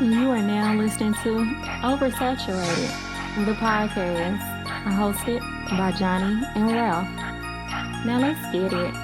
You are now listening to Oversaturated, the podcast hosted by Johnnie and Ralph. Now let's get it.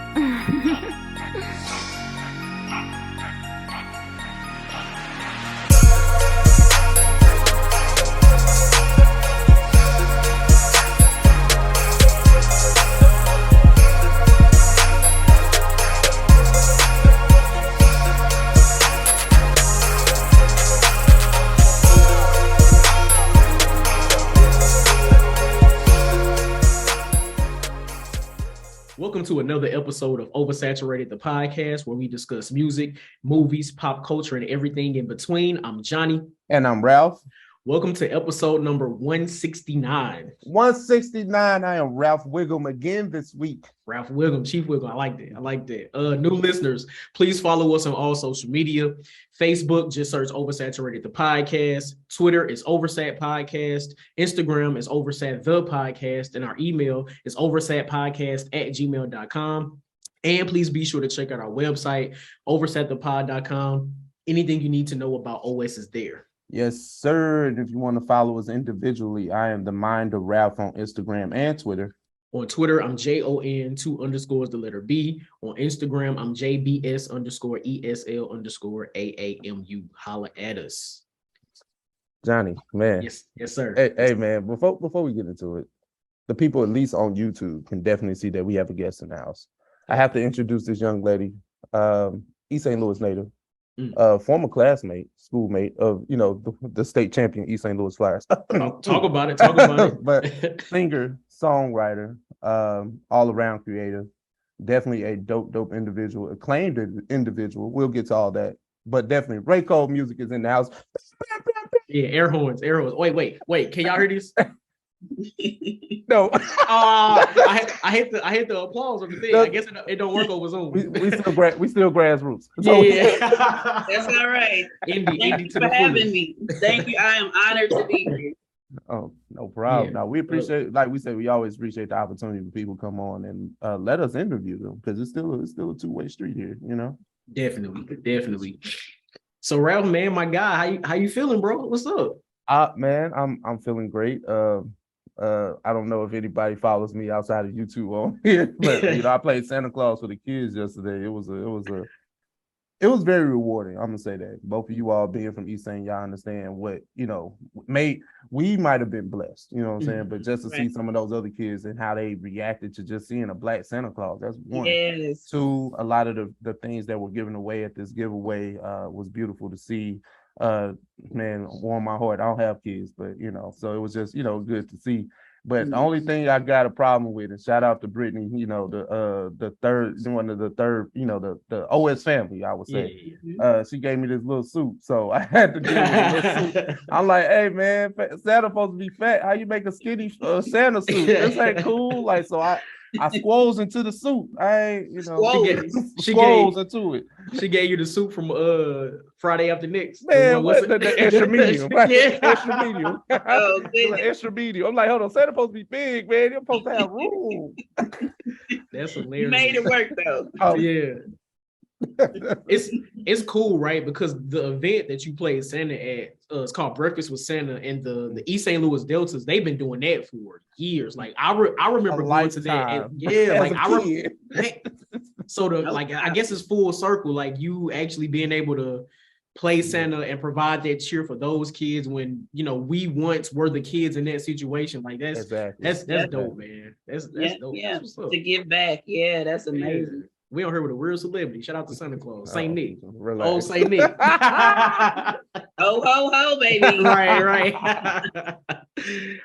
Welcome to another episode of Oversaturated, the podcast, where we discuss music, movies, pop culture, and everything in between. I'm Johnnie. And I'm Ralph. Welcome to episode number 169. 169. I am Ralph Wiggum again this week. Ralph Wiggum, Chief Wiggum. I like that. New listeners, please follow us on all social media. Facebook, just search Oversaturated, the podcast. Twitter is Oversat Podcast. Instagram is Oversat the Podcast. And our email is oversatpodcast@gmail.com. And please be sure to check out our website, oversatthepod.com. Anything you need to know about OS is there. Yes, sir. And if you want to follow us individually, I am the Mind of Ralph on Instagram and Twitter. On Twitter, I'm JON2_B. On Instagram, I'm JBS_ESL_AAMU. Holla at us. Johnnie, man. Yes, sir. Hey, man, before we get into it, the people at least on YouTube can definitely see that we have a guest in the house. I have to introduce this young lady, East St. Louis native. Former classmate, schoolmate of the state champion East St. Louis Flyers. Talk about it. But singer, songwriter, all around creative, definitely a dope individual, acclaimed individual. We'll get to all that, but definitely Raye Cole music is in the house. Yeah, air horns. Wait. Can y'all hear this? No. I hit the applause of the thing. I guess it don't work over Zoom. We still grassroots. So, yeah. That's all right. Thank you for having me. Thank you. I am honored to be here. Oh, no problem. Yeah. Now we appreciate, like we said, we always appreciate the opportunity for people to come on and let us interview them, because it's still a two-way street here, Definitely. So Ralph, man, my guy, how you feeling, bro? What's up? Man, I'm feeling great. I don't know if anybody follows me outside of YouTube on here, but I played Santa Claus for the kids yesterday. It was very rewarding. I'm gonna say that. Both of you all being from East St. y'all understand what we might have been blessed, you know what I'm saying? But just to see some of those other kids and how they reacted to just seeing a black Santa Claus, that's one. Yes. Two, a lot of the things that were given away at this giveaway was beautiful to see. Man, warm my heart. I don't have kids, but so it was just good to see. But the only thing I got a problem with, and shout out to Brittany, the third, the OS family, I would say. Yeah. She gave me this little suit, so I had to deal with this suit. I'm like, hey man, Santa supposed to be fat. How you make a skinny Santa suit? This ain't cool. Like, so I squoze into the suit. I ain't, she squoze into it. She gave you the suit from Friday After Next. Man, what's the extra medium? Yeah. Extra medium. Oh, Extra medium. I'm like, hold on, Santa's supposed to be big, man. You're supposed to have room. That's hilarious. You made it work though. Oh yeah. It's cool, right? Because the event that you played Santa at, it's called Breakfast with Santa, and the East St. Louis Deltas, they've been doing that for years. Like I remember going to that. I guess it's full circle. Like you actually being able to play Santa and provide that cheer for those kids when we once were the kids in that situation. Like that's dope, man. That's dope. Yeah, that's what's up. to give back. Yeah, that's amazing. Yeah. We on here with a real celebrity. Shout out to Santa Claus, Saint Nick. Relax. Oh, Saint Nick. Ho ho ho, baby. Right.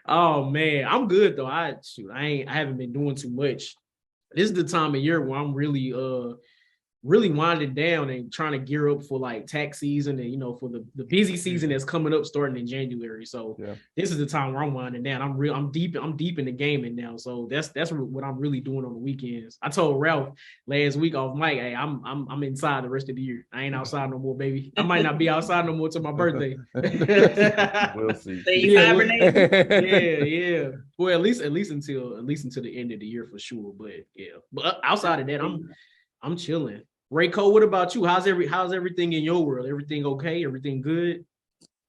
Oh man, I'm good though. I haven't been doing too much. This is the time of year where I'm really winding down and trying to gear up for like tax season and for the busy season that's coming up starting in January. So This is the time where I'm winding down. I'm deep in the gaming now. So that's what I'm really doing on the weekends. I told Ralph last week off mic, hey, I'm inside the rest of the year. I ain't outside no more, baby. I might not be outside no more till my birthday. We'll see. So you hibernating? Yeah. Well, at least until the end of the year for sure. But but outside of that, I'm chilling. Raye Cole, what about you? How's everything in your world? Everything okay? Everything good?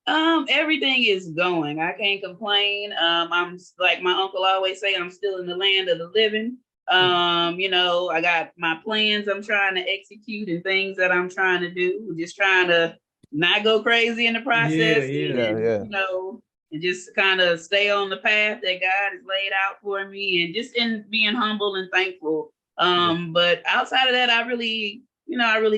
Everything is going. I can't complain. I'm like my uncle always say, I'm still in the land of the living. You know, I got my plans I'm trying to execute and things that I'm trying to do. Just trying to not go crazy in the process. Yeah. You know, and just kind of stay on the path that God has laid out for me, and just in being humble and thankful. But outside of that, I really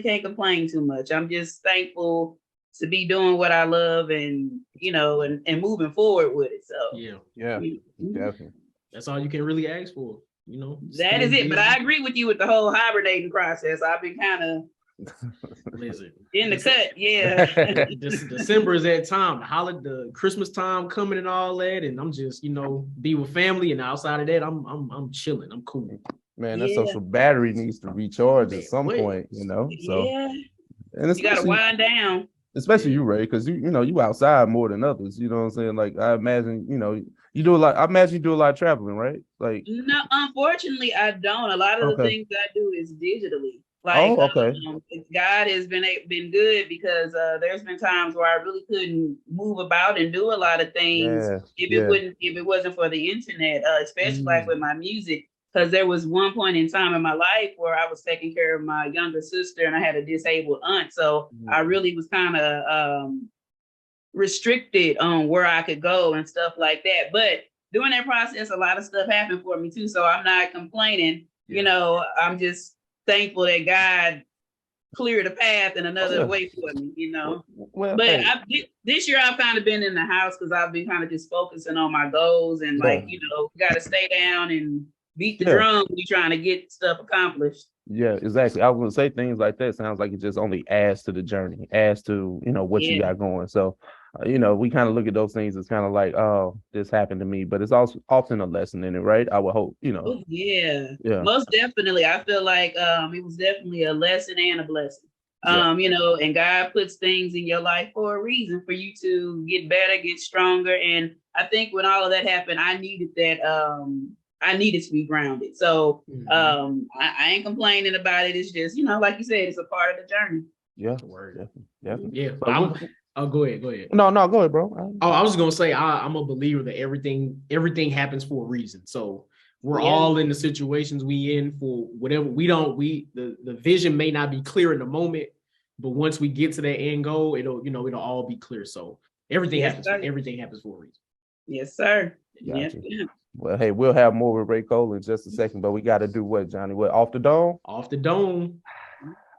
can't complain too much. I'm just thankful to be doing what I love, and you know, and moving forward with it. So Definitely. That's all you can really ask for, you know. That is it. But I agree with you with the whole hibernating process. I've been kind of in the cut. Yeah. December is that time, the Christmas time coming and all that, and I'm just, you know, be with family, and outside of that, I'm chilling. I'm cool. Man, that social battery needs to recharge at some point, you know. So and you gotta wind down. Especially you, Ray, because you know you outside more than others. You know what I'm saying? Like I imagine, you know, you do a lot. I imagine you do a lot of traveling, right? Like no, unfortunately, I don't. A lot of the things I do is digitally. Like, God has been good, because there's been times where I really couldn't move about and do a lot of things if it wasn't for the internet, especially like with my music. Because there was one point in time in my life where I was taking care of my younger sister, and I had a disabled aunt. So I really was kind of restricted on where I could go and stuff like that. But during that process, a lot of stuff happened for me too. So I'm not complaining. You know, I'm just thankful that God cleared a path and another way for me, you know. This year I've kind of been in the house because I've been kind of just focusing on my goals, and like, you know, got to stay down and beat the drum when you're trying to get stuff accomplished. Yeah, exactly. I was gonna say things like that. Sounds like it just only adds to the journey, adds to, you know, what you got going. So, you know, we kind of look at those things as kind of like, oh, this happened to me, but it's also often a lesson in it, right? I would hope, you know. Oh, yeah, most definitely. I feel like it was definitely a lesson and a blessing. You know, and God puts things in your life for a reason, for you to get better, get stronger. And I think when all of that happened, I needed that. I needed to be grounded. So I ain't complaining about it. It's just, you know, like you said, it's a part of the journey. Yeah. Definitely. Yeah. Go ahead. No, go ahead, bro. I was gonna say I'm a believer that everything happens for a reason. So we're all in the situations we in for whatever. The vision may not be clear in the moment, but once we get to that end goal, it'll all be clear. So everything happens for a reason. Yes, sir. Gotcha. Well, hey, we'll have more with Raye Cole in just a second, but we got to do what, Johnny? What, off the dome? Off the dome.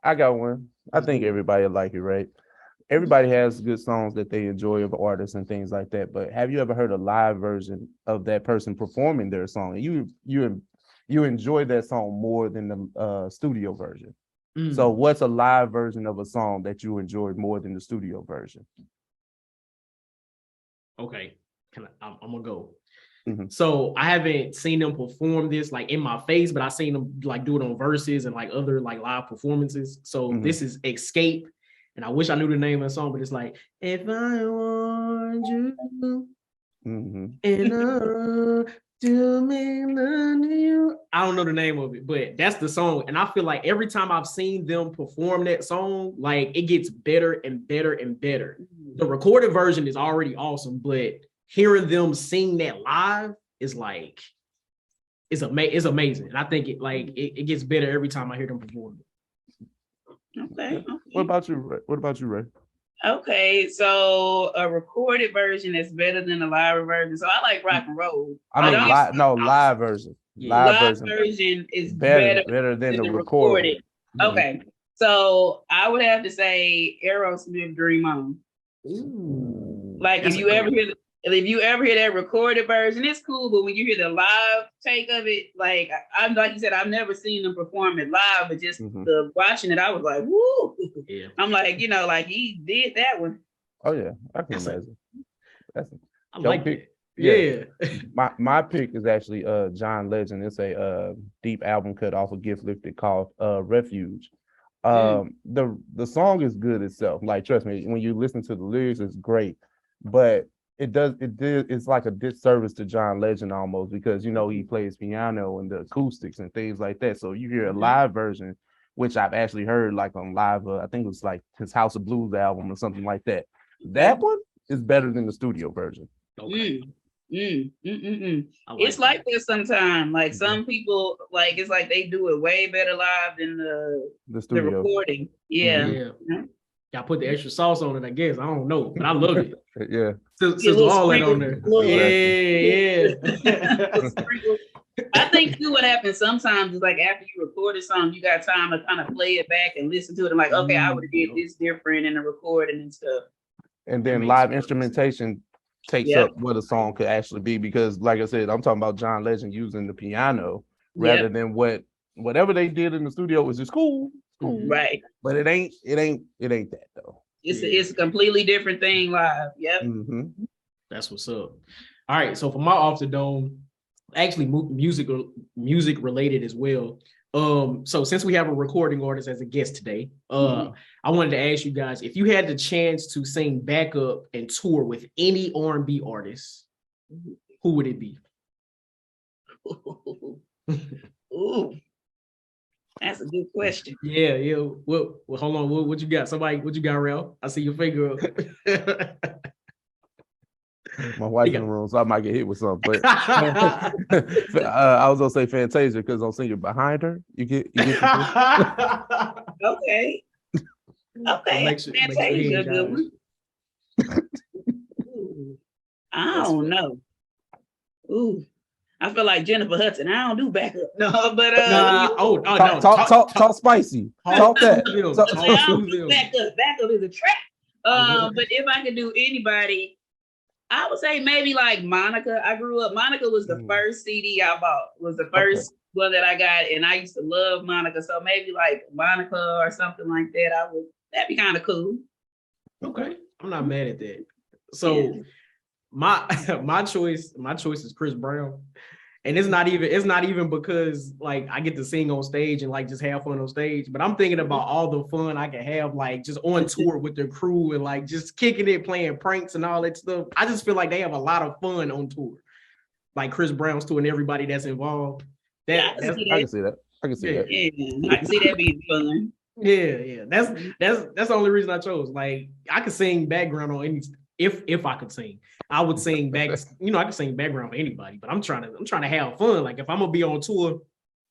I got one. I think everybody like it, right? Everybody has good songs that they enjoy of artists and things like that. But have you ever heard a live version of that person performing their song? And you enjoy that song more than the studio version. So what's a live version of a song that you enjoyed more than the studio version? Okay, I'm gonna go. So I haven't seen them perform this like in my face, but I seen them like do it on Verses and like other like live performances. So this is Escape, and I wish I knew the name of the song, but it's like, if I want you and to me you. I don't know the name of it, but that's the song, and I feel like every time I've seen them perform that song, like it gets better and better and better. The recorded version is already awesome, but hearing them sing that live is like, it's amazing. And I think it gets better every time I hear them perform it. Okay. What about you, Ray? Okay, so a recorded version is better than a live version. So I like rock and roll. Live version. Live version is better than the recorded. Okay, so I would have to say Aerosmith "Dream On." Like if you ever hear that recorded version, it's cool. But when you hear the live take of it, like you said, I've never seen them perform it live, but just watching it, I was like, woo! Yeah. I'm like, you know, like he did that one. Oh yeah, I can imagine. I like it. Yeah. My pick is actually John Legend. It's a deep album cut off of Gift Lifted called Refuge. The song is good itself. Like, trust me, when you listen to the lyrics, it's great. But it's like a disservice to John Legend almost, because you know he plays piano and the acoustics and things like that. So you hear a live version, which I've actually heard like on live, I think it was like his House of Blues album or something like that. That one it's better than the studio version. Okay. It's like this sometimes. Like some people, like it's like they do it way better live than the recording. Yeah. Yeah. Y'all put the extra sauce on it, I guess. I don't know, but I love it. Yeah. Sizzle all that on there. Yeah. I think too what happens sometimes is like after you record a song, you got time to kind of play it back and listen to it. I'm like, okay, I would have did this different in the recording and stuff. And then live instrumentation takes up what a song could actually be, because like I said, I'm talking about John Legend using the piano rather than whatever they did in the studio was just cool. Right. But it ain't that though. It's a completely different thing live. Yep. That's what's up. All right. So for my off the dome, actually music related as well. So since we have a recording artist as a guest today, I wanted to ask you guys, if you had the chance to sing backup and tour with any R&B artist, who would it be? Ooh. That's a good question. Yeah. Well, hold on. What you got? What you got, Ralph? I see your finger up. My wife's in the room, so I might get hit with something. But I was gonna say Fantasia because I'm singing behind her. You get Okay. Fantasia, a good one. I don't know. Ooh. I feel like Jennifer Hudson. I don't do backup. No, but talk spicy. Talk that. I don't do backup. Backup is a trap. But if I could do anybody, I would say maybe like Monica. I grew up. Monica was the first CD I bought. Was the first one that I got, and I used to love Monica. So maybe like Monica or something like that. That'd be kind of cool. Okay, I'm not mad at that. So my choice is Chris Brown. And it's not even because like I get to sing on stage and like just have fun on stage, but I'm thinking about all the fun I can have like just on tour with the crew and like just kicking it, playing pranks and all that stuff. I just feel like they have a lot of fun on tour. Like Chris Brown's tour and everybody that's involved. I can see that. I can see that being fun. Yeah. That's the only reason I chose. Like I could sing background on any. If I could sing, I would sing back. I could sing background for anybody, but I'm trying to have fun. Like if I'm gonna be on tour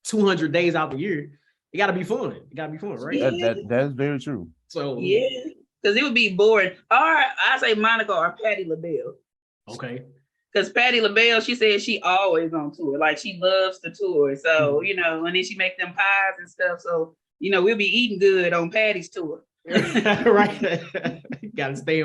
200 days out the year, it gotta be fun. It gotta be fun, right? Yeah. That's very true. So because it would be boring. Or I say Monica or Patti LaBelle. Okay. Because Patti LaBelle, she says she always on tour. Like she loves to tour. So and then she make them pies and stuff. So we'll be eating good on Patti's tour. Right. Gotta stay.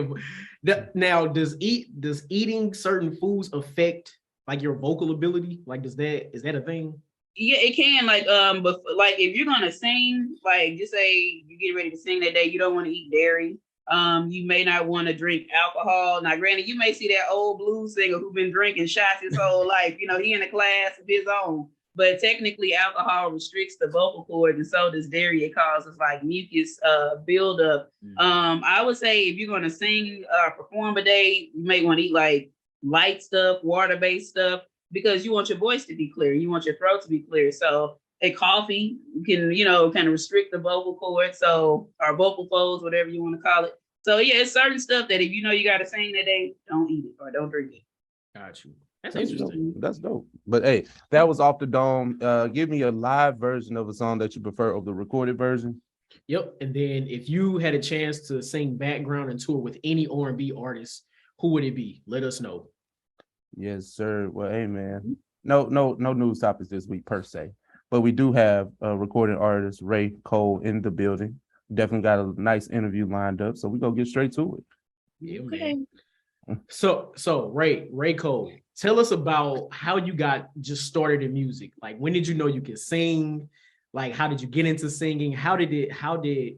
Now, does eating certain foods affect like your vocal ability? Like, is that a thing? Yeah, it can. Like, but like if you're gonna sing, like just say you get ready to sing that day, you don't want to eat dairy. You may not want to drink alcohol. Now, granted, you may see that old blues singer who's been drinking shots his whole life. He in a class of his own. But technically, alcohol restricts the vocal cords, and so does dairy. It causes like mucus buildup. I would say if you're going to sing perform a day, you may want to eat like light stuff, water-based stuff, because you want your voice to be clear. You want your throat to be clear. So a coffee can, kind of restrict the vocal cords, or vocal folds, whatever you want to call it. So yeah, it's certain stuff that if you got to sing that day, don't eat it or don't drink it. Got you. That's interesting. That's dope. But hey, that was off the dome. Give me a live version of a song that you prefer over the recorded version. Yep. And then if you had a chance to sing background and tour with any R&B artist, who would it be? Let us know. Yes, sir. Well, hey man, no news topics this week per se, but we do have a recording artist, Raye Cole, in the building. Definitely got a nice interview lined up, so we're gonna get straight to it. Yeah, man. So Raye Cole, tell us about how you got just started in music. Like, when did you know you could sing? Like, how did you get into singing? How did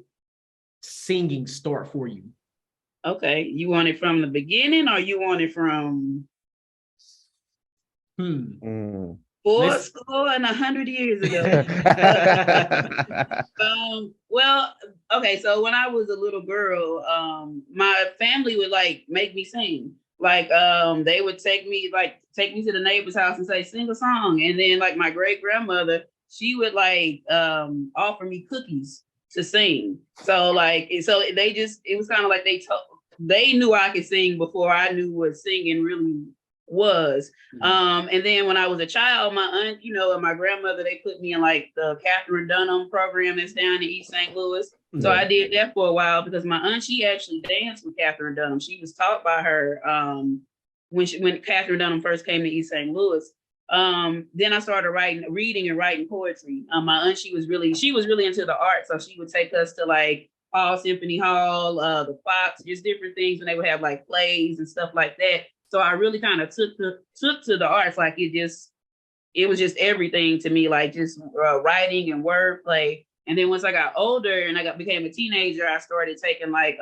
singing start for you? Okay, you want it from the beginning, or you want it from 400 years ago? Well, okay, so when I was a little girl, my family would like make me sing. Like they would take me to the neighbor's house and say, sing a song. And then like my great grandmother, she would like offer me cookies to sing. So it was kind of like they they knew I could sing before I knew what singing really was. And then when I was a child, my aunt, and my grandmother, they put me in like the Catherine Dunham program that's down in East St. Louis. So I did that for a while because my aunt, she actually danced with Catherine Dunham. She was taught by her when Catherine Dunham first came to East St. Louis. Then I started reading and writing poetry. My aunt, she was really into the arts. So she would take us to like Hall Symphony Hall, the Fox, just different things when they would have like plays and stuff like that. So I really kind of took to the arts. Like it was just everything to me, like just writing and wordplay. And then once I got older and became a teenager, I started taking like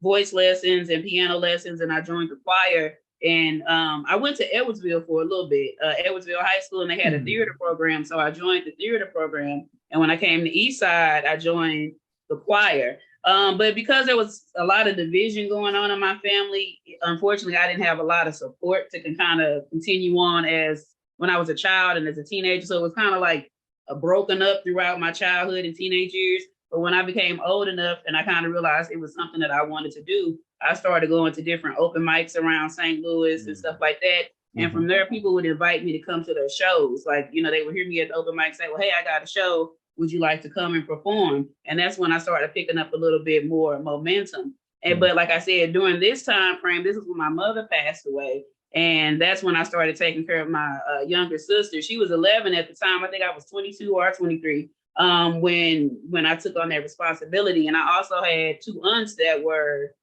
voice lessons and piano lessons, and I joined the choir. And I went to Edwardsville for a little bit, Edwardsville High School, and they had a theater program. So I joined the theater program. And when I came to East Side, I joined the choir. But because there was a lot of division going on in my family, unfortunately, I didn't have a lot of support to kind of continue on as when I was a child and as a teenager. So it was kind of like broken up throughout my childhood and teenage years. But when I became old enough and I kind of realized it was something that I wanted to do, I started going to different open mics around St. Louis and stuff like that. And from there, people would invite me to come to their shows. Like, they would hear me at the open mic say, well, hey, I got a show. Would you like to come and perform? And that's when I started picking up a little bit more momentum. But like I said, during this time frame, this is when my mother passed away. And that's when I started taking care of my younger sister. She was 11 at the time. I think I was 22 or 23 when I took on that responsibility. And I also had two aunts that were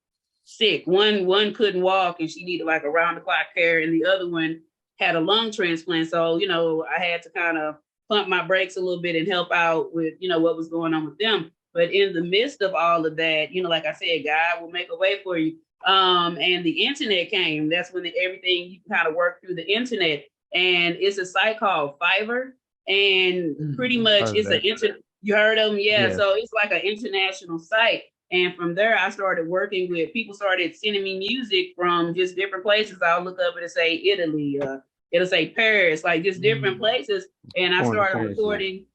sick. One couldn't walk and she needed like around the clock care, and the other one had a lung transplant. So, I had to kind of pump my brakes a little bit and help out with, what was going on with them. But in the midst of all of that, like I said, God will make a way for you. And the internet came. That's when everything, you kind of work through the internet. And it's a site called Fiverr. And pretty much you heard of them? Yeah. So it's like an international site. And from there, I started working with people, started sending me music from just different places. I'll look up and say Italy, it'll say Paris, like just different places. And I started recording.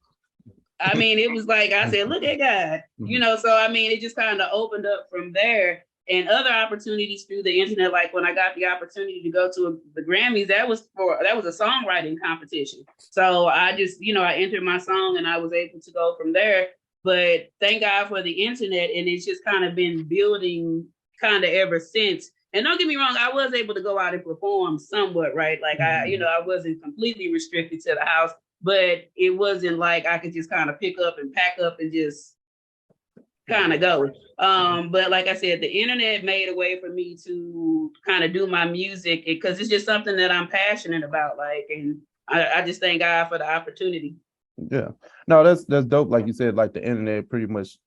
I mean, it was like, I said, look at God, so I mean, it just kind of opened up from there. And other opportunities through the internet, like when I got the opportunity to go to the Grammys, that was a songwriting competition. So I just, I entered my song and I was able to go from there. But thank God for the internet, and it's just kind of been building kind of ever since. And don't get me wrong, I was able to go out and perform somewhat, right? Like I wasn't completely restricted to the house, but it wasn't like I could just kind of pick up and pack up and just kind of go. But like I said, the internet made a way for me to kind of do my music because it's just something that I'm passionate about. Like, and I just thank God for the opportunity. Yeah, no, that's dope. Like you said, like the internet pretty much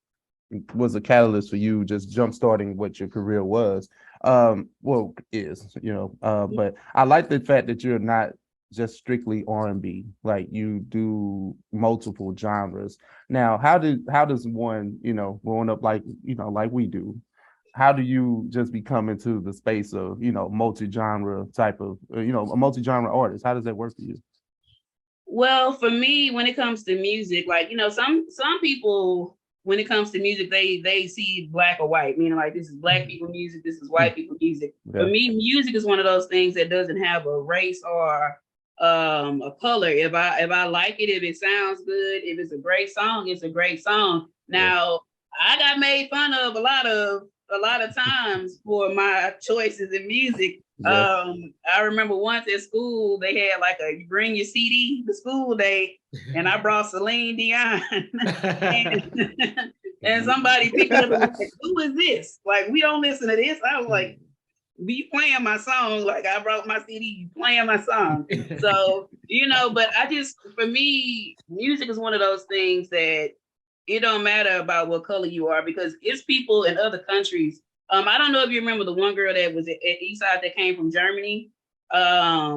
was a catalyst for you just jump starting what your career was. But I like the fact that you're not just strictly R&B, like you do multiple genres. Now, how does one, growing up like we do, how do you just become into the space of, multi-genre type of, a multi-genre artist? How does that work for you? Well, for me, when it comes to music, like, some people, when it comes to music, they see black or white, meaning like this is black people music, this is white people music. Yeah. For me, music is one of those things that doesn't have a race or a color. If I like it, if it sounds good, if it's a great song, it's a great song. Now, I got made fun of a lot of times for my choices in music. Yeah. I remember once at school, they had like you bring your CD to school day, and I brought Celine Dion. and somebody picked it up and was like, who is this? Like, we don't listen to this. I was like, be playing my song. Like, I brought my CD, you playing my song. So, but for me, music is one of those things that it don't matter about what color you are, because it's people in other countries. I don't know if you remember the one girl that was at Eastside that came from Germany. I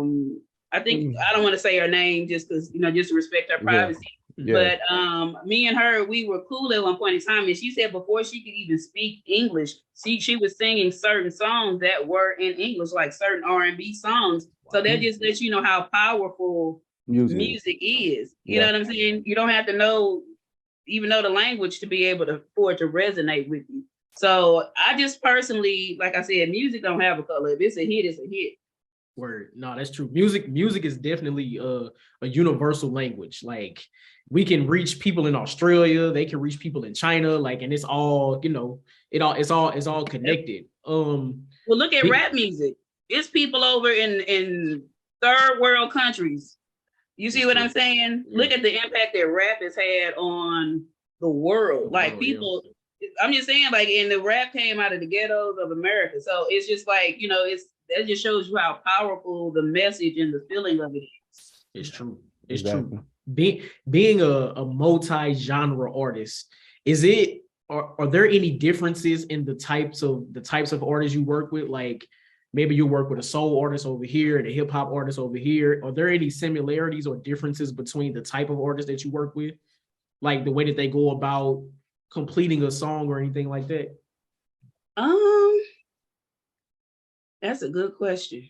think, I don't want to say her name just because, just to respect her privacy. Yeah. But me and her, we were cool at one point in time. And she said before she could even speak English, she was singing certain songs that were in English, like certain R&B songs. So that just lets you know how powerful music is. You know what I'm saying? You don't have to even know the language to be able for it to resonate with you. So I just personally, like I said, music don't have a color. If it's a hit, it's a hit. Word. No, that's true. Music is definitely a universal language. Like we can reach people in Australia, they can reach people in China, like, and it's all, it's all connected. Well, look at rap music. It's people over in third world countries. You see what I'm saying? Yeah. Look at the impact that rap has had on the world. Like people, I'm just saying, like, and the rap came out of the ghettos of America. So it's just like, that just shows you how powerful the message and the feeling of it is. It's true. It's true. Being a multi-genre artist, are there any differences in the types of artists you work with? Like maybe you work with a soul artist over here and a hip hop artist over here. Are there any similarities or differences between the type of artists that you work with? Like the way that they go about completing a song or anything like that? That's a good question.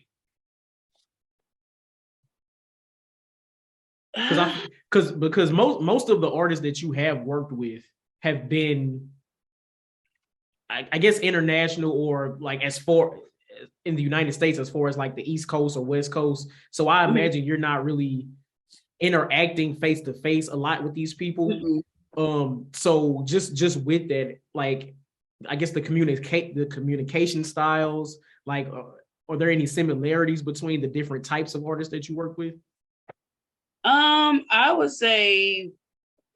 Because most of the artists that you have worked with have been, I guess, international or like as far in the United States as far as like the East Coast or West Coast. So I imagine you're not really interacting face to face a lot with these people. So just with that, like I guess the communication styles, like are there any similarities between the different types of artists that you work with? I would say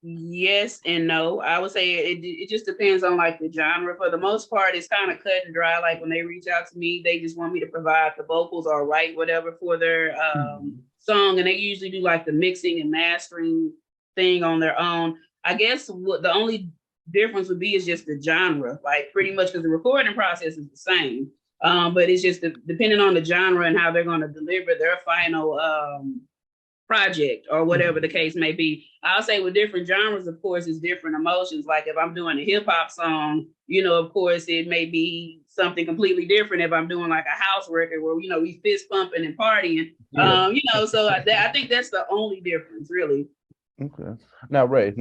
yes and no. I would say it just depends on like the genre. For the most part, it's kind of cut and dry. Like when they reach out to me, they just want me to provide the vocals or write whatever for their song, and they usually do like the mixing and mastering thing on their own. I guess what the only difference would be is just the genre, like pretty much because the recording process is the same. But it's just depending on the genre and how they're going to deliver their final project or whatever the case may be. I'll say with different genres, of course, it's different emotions. Like if I'm doing a hip hop song, of course, it may be something completely different if I'm doing like a house record where, we fist pumping and partying, so I think that's the only difference really. Okay. Now, Raye,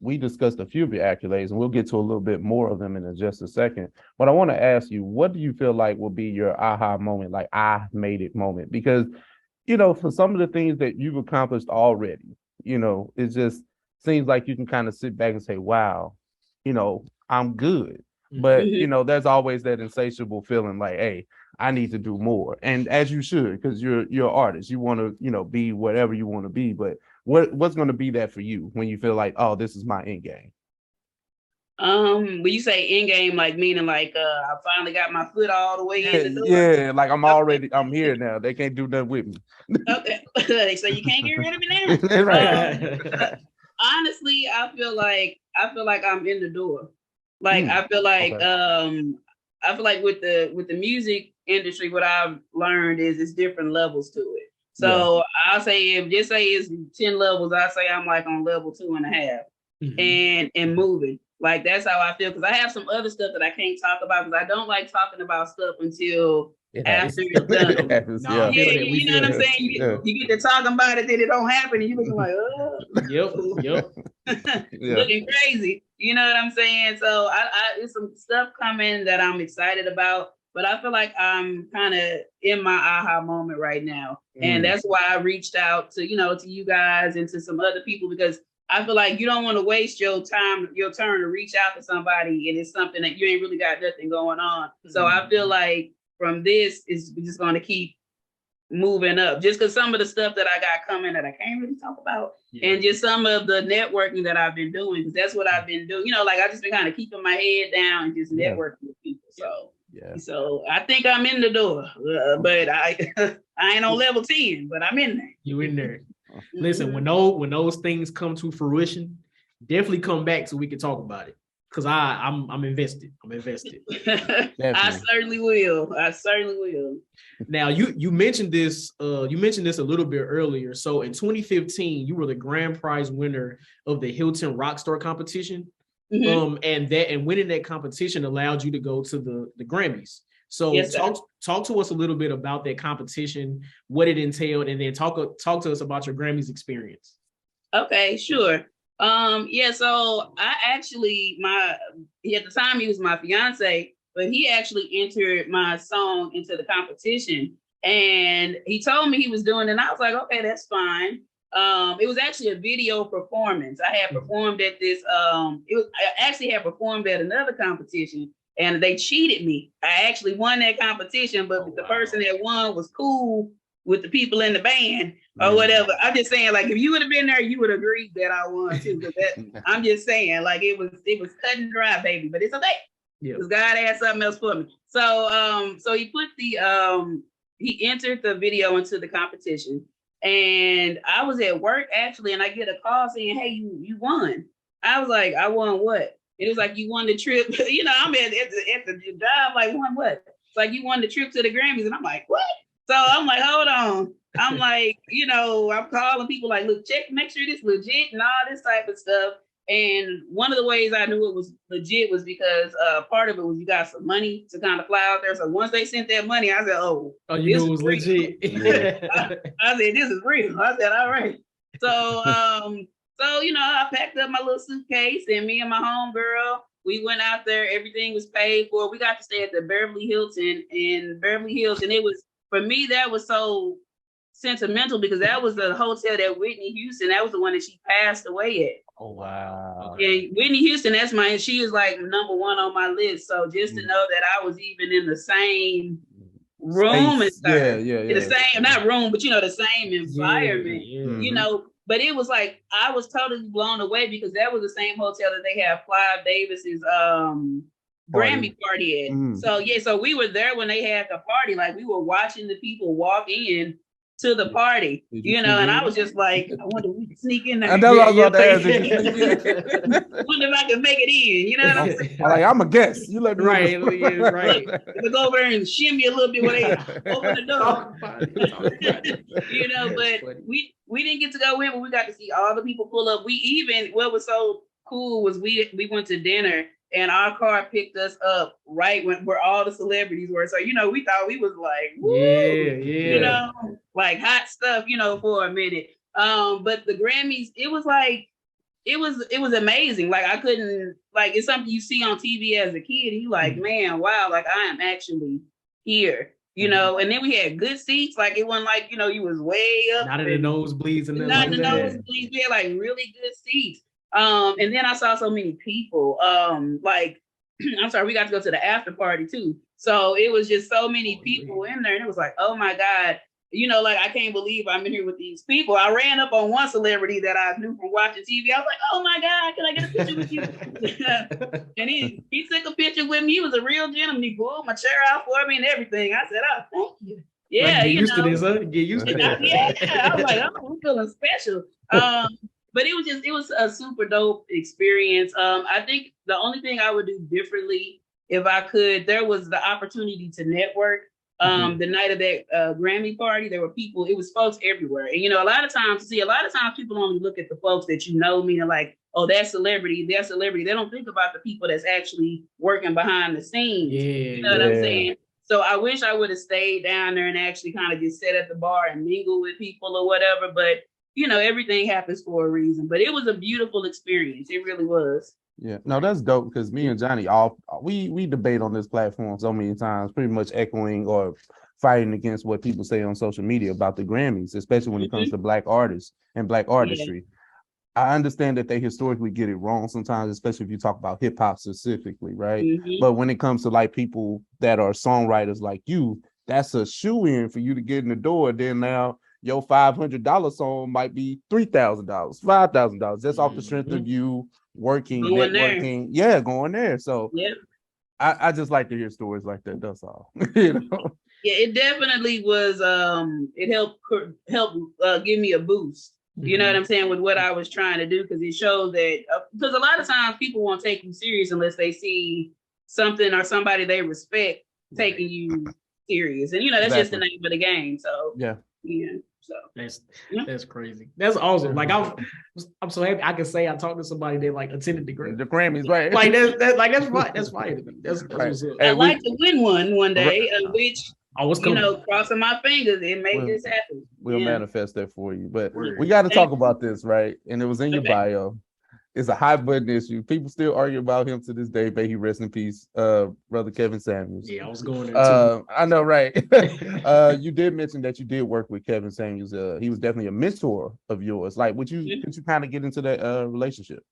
we discussed a few of your accolades and we'll get to a little bit more of them in just a second. But I want to ask you, what do you feel like will be your aha moment, like I made it moment? Because for some of the things that you've accomplished already, it just seems like you can kind of sit back and say, wow, I'm good. But, there's always that insatiable feeling like, hey, I need to do more. And as you should, because you're an artist, you want to, be whatever you want to be. But what's going to be that for you when you feel like, oh, this is my end game? When you say end game, like meaning like I finally got my foot all the way in the door. Yeah, like I'm here now. They can't do nothing with me. Okay. So you can't get rid of me now. Right. Honestly, I feel like I'm in the door. Like I feel like with the music industry, what I've learned is it's different levels to it. So I'll say if just say it's 10 levels, I say I'm like on level 2.5 and moving. Like that's how I feel, because I have some other stuff that I can't talk about because I don't like talking about stuff until after it's done. You know what I'm saying? You get to talking about it, then it don't happen, and you looking like, oh, yep. Looking crazy. You know what I'm saying? So I there's some stuff coming that I'm excited about, but I feel like I'm kind of in my aha moment right now, and that's why I reached out to to you guys and to some other people, because I feel like you don't want to waste your time, your turn to reach out to somebody, and it's something that you ain't really got nothing going on. So I feel like from this is just going to keep moving up, just because some of the stuff that I got coming that I can't really talk about, and just some of the networking that I've been doing, because that's what I've been doing. Like I just been kind of keeping my head down and just networking with people. So I think I'm in the door, but I ain't on level 10, but I'm in there. You in there. Listen, when those things come to fruition, definitely come back so we can talk about it. Because I'm invested. I certainly will. Now you mentioned this. You mentioned this a little bit earlier. So in 2015, you were the grand prize winner of the Hilton Rockstar competition. And winning that competition allowed you to go to the Grammys. So talk to us a little bit about that competition, what it entailed, and then talk to us about your Grammys experience. Okay, sure. Yeah, so I actually at the time he was my fiance, but he actually entered my song into the competition, and he told me he was doing it, and I was like, okay, that's fine. It was actually a video performance. I had performed at this. I actually had performed at another competition, and they cheated me. I actually won that competition, but the person that won was cool with the people in the band or whatever. I'm just saying, like, if you would have been there, you would agree that I won too. I'm just saying, like, it was cut and dry, baby. But it's okay because God had something else for me. So, so he put he entered the video into the competition, and I was at work actually, and I get a call saying, "Hey, you won." I was like, "I won what?" It was like, "You won the trip." You know, I'm at the job, like, "Won what?" It's like, "You won the trip to the Grammys," and I'm like, "What?" So I'm like, hold on. I'm like, you know, I'm calling people like, look, make sure this legit and all this type of stuff. And one of the ways I knew it was legit was because part of it was you got some money to kind of fly out there. So once they sent that money, I said, oh, you knew it was legit. I said, this is real. I said, all right. So, you know, I packed up my little suitcase, and me and my homegirl, we went out there. Everything was paid for. We got to stay at the Beverly Hilton in Beverly Hills. And it was, for me, that was so sentimental because that was the hotel that Whitney Houston, that was the one that she passed away at. Oh, wow. And Whitney Houston, she is like number one on my list. So just to know that I was even in the same room and stuff. The same, not room, but, you know, the same environment, you know. But it was like, I was totally blown away because that was the same hotel that they had Clive Davis's Grammy party at. So we were there when they had the party. Like, we were watching the people walk in to the party, you know, and I was just like, I wonder if we can sneak in there. And that's what I was about to ask. Wonder if I can make it in, you know what I'm saying? Like, I'm a guest. You let me right. Let's go over there and shimmy a little bit when they open the door. You know, but we didn't get to go in, but we got to see all the people pull up. What was so cool was we went to dinner, and our car picked us up right where all the celebrities were. So, you know, we thought we was like, woo, you know, like hot stuff, you know, for a minute. But the Grammys, it was amazing. Like, I couldn't, like, it's something you see on TV as a kid, and you like, man, wow, like, I am actually here, you know. And then we had good seats. Like, it wasn't like, you know, you was way up. Not in the nosebleeds and not in the nosebleeds. We had like really good seats. And then I saw so many people. Like, I'm sorry, we got to go to the after party too. So it was just so many people in there, and it was like, oh my God, you know, like, I can't believe I'm in here with these people. I ran up on one celebrity that I knew from watching TV. I was like, oh my God, can I get a picture with you? And he took a picture with me. He was a real gentleman. He pulled my chair out for me and everything. I said, oh, thank you. Yeah, like, get used to this, huh? Get used to it. Yeah, I was like, oh, I'm feeling special. But it was a super dope experience. I think the only thing I would do differently if I could, there was the opportunity to network. The night of that Grammy party, there were people, it was folks everywhere. And, you know, a lot of times people only look at the folks that you know, meaning like, oh, that celebrity. They don't think about the people that's actually working behind the scenes. You know what I'm saying? So I wish I would have stayed down there and actually kind of just sit at the bar and mingle with people or whatever. But, you know, everything happens for a reason. But it was a beautiful experience. It really was. Yeah, no, that's dope because me and Johnny we debate on this platform so many times, pretty much echoing or fighting against what people say on social media about the Grammys, especially when it comes to Black artists and Black artistry. I understand that they historically get it wrong sometimes, especially if you talk about hip hop specifically, right? But when it comes to like people that are songwriters like you, that's a shoe-in for you to get in the door. Then now your $500 song might be $3,000, $5,000. That's off the strength of you working, networking, going there. So I just like to hear stories like that. That's all. You know? Yeah, it definitely was. It helped give me a boost. You know what I'm saying, with what I was trying to do, because it shows that because a lot of times people won't take you serious unless they see something or somebody they respect taking you serious, and you know that's just the name of the game. So so that's crazy. That's awesome. Like I'm so happy I can say I talked to somebody that like attended the Grammys, right? Like that's fine to me. That's what's up. I'd like to win one day, which crossing my fingers, it may just happen. We'll manifest that for you. But we got to talk about this, right? And it was in your bio. It's a hot button issue. People still argue about him to this day. May he rest in peace, brother Kevin Samuels. Yeah, I was going there too. I know, right? You did mention that you did work with Kevin Samuels. He was definitely a mentor of yours. Like, could you kind of get into that relationship?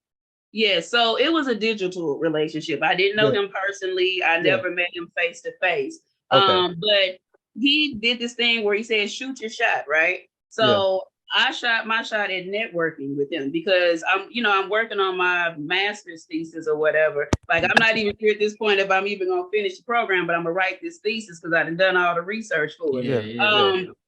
Yeah, so it was a digital relationship. I didn't know him personally. I never met him face to face. But he did this thing where he said, "Shoot your shot," right? So I shot my shot at networking with him because I'm working on my master's thesis or whatever. Like, I'm not even sure at this point if I'm even gonna finish the program, but I'm gonna write this thesis because I've done all the research for it.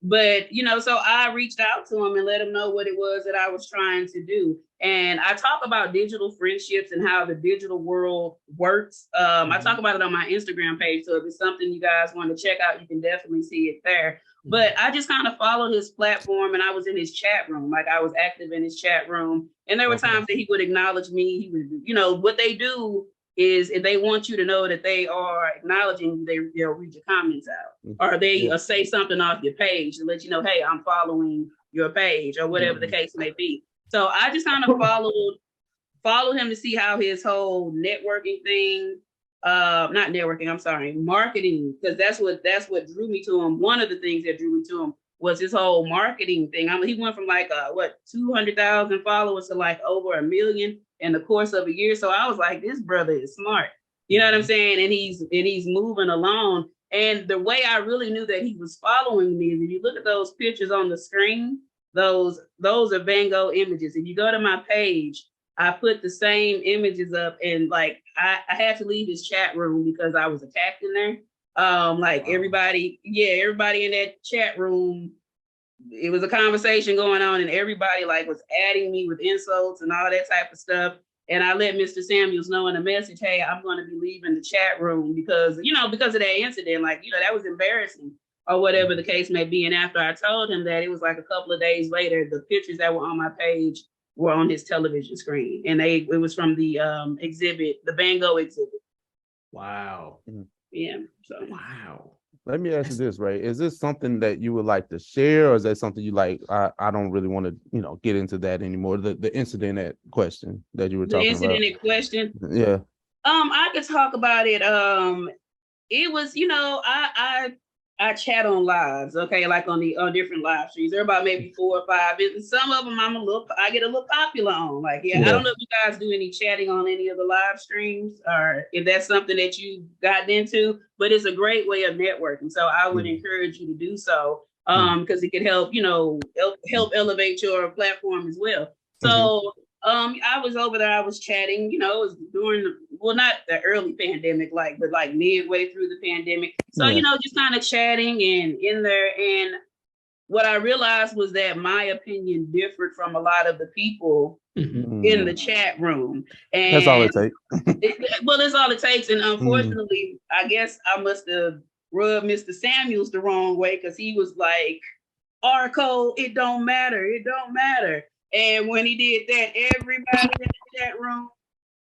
But so I reached out to him and let him know what it was that I was trying to do. And I talk about digital friendships and how the digital world works. I talk about it on my Instagram page. So if it's something you guys want to check out, you can definitely see it there. But I just kind of followed his platform and I was in his chat room. Like, I was active in his chat room. And there were times that he would acknowledge me. He would, what they do is if they want you to know that they are acknowledging, they'll read your comments out, or they say something off your page to let you know, hey, I'm following your page, or whatever the case may be. So I just kind of followed him to see how his whole networking thing, not networking, I'm sorry, marketing, because that's what drew me to him. One of the things that drew me to him was his whole marketing thing. He went from 200,000 followers to like over 1 million in the course of a year. So I was like, this brother is smart. You know what I'm saying? And he's moving along. And the way I really knew that he was following me is if you look at those pictures on the screen, those are Van Gogh images. If you go to my page, I put the same images up, and like I had to leave his chat room because I was attacked in there. Everybody in that chat room, it was a conversation going on, and everybody like was adding me with insults and all that type of stuff. And I let Mr. Samuels know in a message, hey, I'm going to be leaving the chat room because of that incident. Like, that was embarrassing, or whatever the case may be. And after I told him that, it was like a couple of days later, the pictures that were on my page were on his television screen. And it was from the exhibit, the Van Gogh exhibit. Wow. Yeah. So. Wow. Let me ask you this, Ray. Is this something that you would like to share, or is that something you like? I don't really want to, get into that anymore. The incident at question that you were talking about. The incident at question. Yeah. I could talk about it. It was, I chat on lives, okay, like on different live streams. There are about maybe 4 or 5. And some of them I get a little popular on. Like, I don't know if you guys do any chatting on any of the live streams, or if that's something that you've gotten into, but it's a great way of networking. So I would encourage you to do so, because it could help, help elevate your platform as well. So I was over there, I was chatting, it was during not the early pandemic, but midway through the pandemic. So, just kind of chatting and in there. And what I realized was that my opinion differed from a lot of the people in the chat room. And that's all it takes. That's all it takes. And unfortunately, I guess I must have rubbed Mr. Samuels the wrong way, because he was like, Raye Cole, it don't matter. It don't matter. And when he did that, everybody in the chat room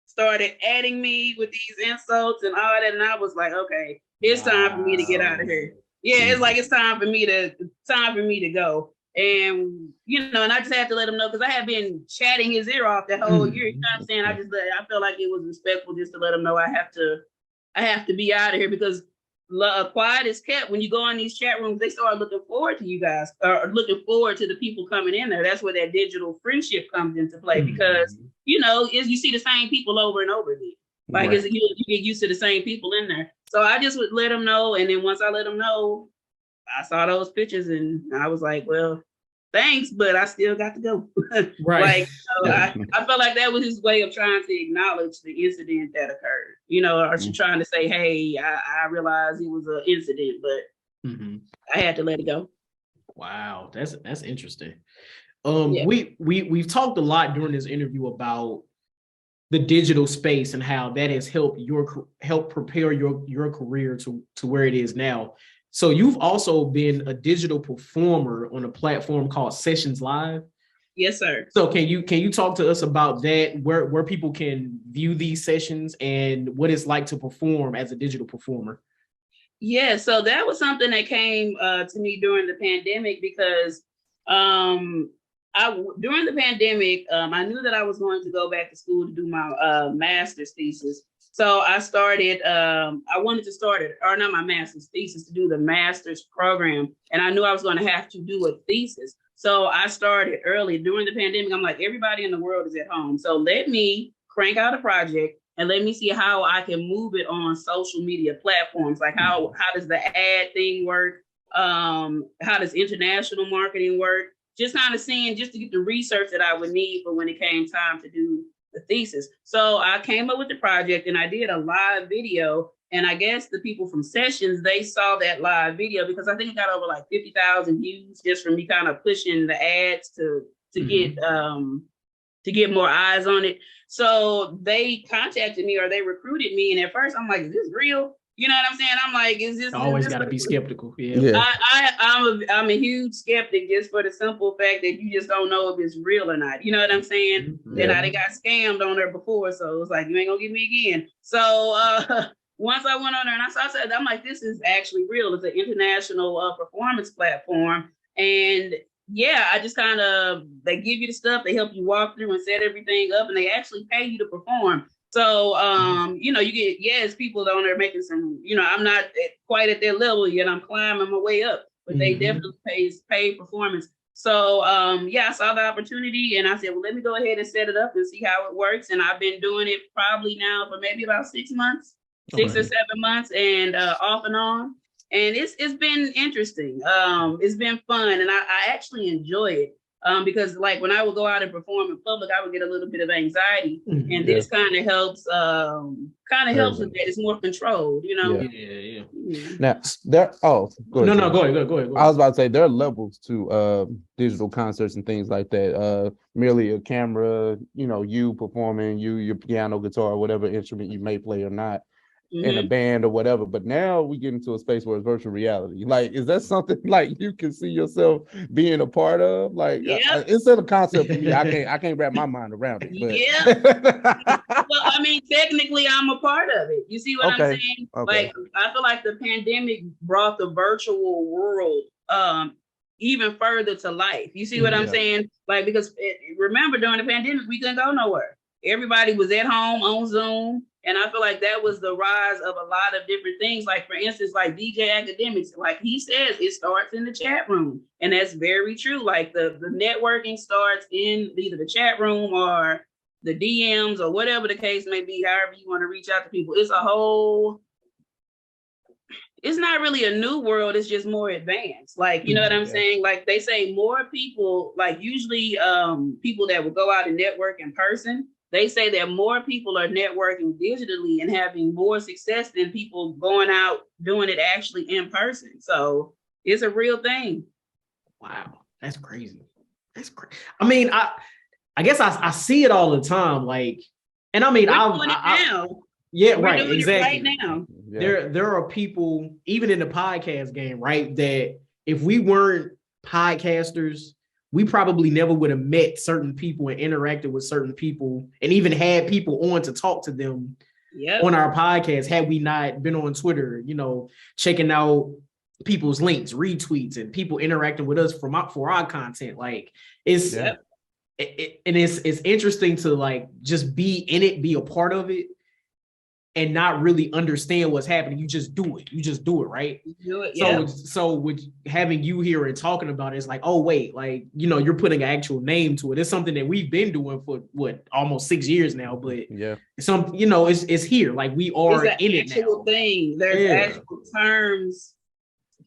started adding me with these insults and all that. And I was like, okay, it's time for me to get out of here. Yeah, it's like it's time for me to go. And and I just had to let him know, because I had been chatting his ear off that whole year. You know what I'm saying? I felt like it was respectful just to let him know I have to be out of here, because quiet is kept. When you go in these chat rooms, they start looking forward to you guys, or looking forward to the people coming in there. That's where that digital friendship comes into play, because you see the same people over and over again. Like, you get used to the same people in there. So I just would let them know, and then once I let them know, I saw those pictures, and I was like, well, thanks, but I still got to go. Right. I felt like that was his way of trying to acknowledge the incident that occurred, or trying to say, hey, I realized it was an incident, but I had to let it go. Wow, that's interesting. We've talked a lot during this interview about the digital space and how that has helped prepare your career to where it is now. So you've also been a digital performer on a platform called Sessions Live. Yes, sir. So can you talk to us about that, where people can view these sessions and what it's like to perform as a digital performer? Yeah, so that was something that came to me during the pandemic, because I during the pandemic, I knew that I was going to go back to school to do my master's thesis. So I started, I wanted to start it, or not my master's thesis, to do the master's program. And I knew I was going to have to do a thesis. So I started early during the pandemic. I'm like, everybody in the world is at home. So let me crank out a project and let me see how I can move it on social media platforms. Like how does the ad thing work? How does international marketing work? Just kind of seeing, just to get the research that I would need for when it came time to do the thesis. So I came up with the project and I did a live video. And I guess the people from Sessions, they saw that live video because I think it got over like 50,000 views just from me kind of pushing the ads to get more eyes on it. So they contacted me or they recruited me. And at first I'm like, is this real? You know what I'm saying? I'm like, is this always got to be skeptical? Yeah. I'm a huge skeptic just for the simple fact that you just don't know if it's real or not. You know what I'm saying? Mm-hmm. And I got scammed on there before, so it was like, you ain't gonna get me again. So once I went on there and I saw it, I'm like, this is actually real. It's an international performance platform, and yeah, I just kind of, they give you the stuff, they help you walk through and set everything up, and they actually pay you to perform. So, you know, you get, yes, people on there making some, you know, I'm not quite at their level yet. I'm climbing my way up, but they definitely pay performance. So, yeah, I saw the opportunity and I said, well, let me go ahead and set it up and see how it works. And I've been doing it probably now for maybe about 6 months, 6 or 7 months, and off and on. And it's been interesting. It's been fun, and I actually enjoy it. Because like when I would go out and perform in public, I would get a little bit of anxiety, and this kind of helps. Helps with that. It's more controlled, you know. Yeah. Now there. Oh, go ahead. No. Go ahead. I was about to say there are levels to digital concerts and things like that. Merely a camera, you know, you performing, your piano, guitar, whatever instrument you may play or not. In a band or whatever, but now we get into a space where it's virtual reality. Like, is that something like you can see yourself being a part of? Like, it's still a concept for me. I can't wrap my mind around it. But. Well, I mean, technically, I'm a part of it. You see what I'm saying? Okay. Like, I feel like the pandemic brought the virtual world even further to life. You see what I'm saying? Like, because remember during the pandemic, we couldn't go nowhere. Everybody was at home on Zoom. And I feel like that was the rise of a lot of different things. Like, for instance, like DJ Academics, like he says, it starts in the chat room. And that's very true. Like the networking starts in either the chat room or the DMs or whatever the case may be, however you want to reach out to people. It's not really a new world. It's just more advanced. Like, you know what I'm saying? Like they say more people, like usually people that will go out and network in person, they say that more people are networking digitally and having more success than people going out doing it actually in person. So it's a real thing. Wow, that's crazy. I mean, I guess I see it all the time. Like, and I mean, we're doing it now. Yeah, we're right, doing exactly. It right now. Yeah. There are people even in the podcast game, right? That if we weren't podcasters, we probably never would have met certain people and interacted with certain people and even had people on to talk to them on our podcast had we not been on Twitter, you know, checking out people's links, retweets, and people interacting with us for our content. Like it's it's interesting to like just be in it, be a part of it, and not really understand what's happening. You just do it. Right? Do it, So with having you here and talking about it, it's like, oh wait, like, you know, you're putting an actual name to it. It's something that we've been doing for almost 6 years now, but some, you know, it's here. Like we are in it now. There's actual terms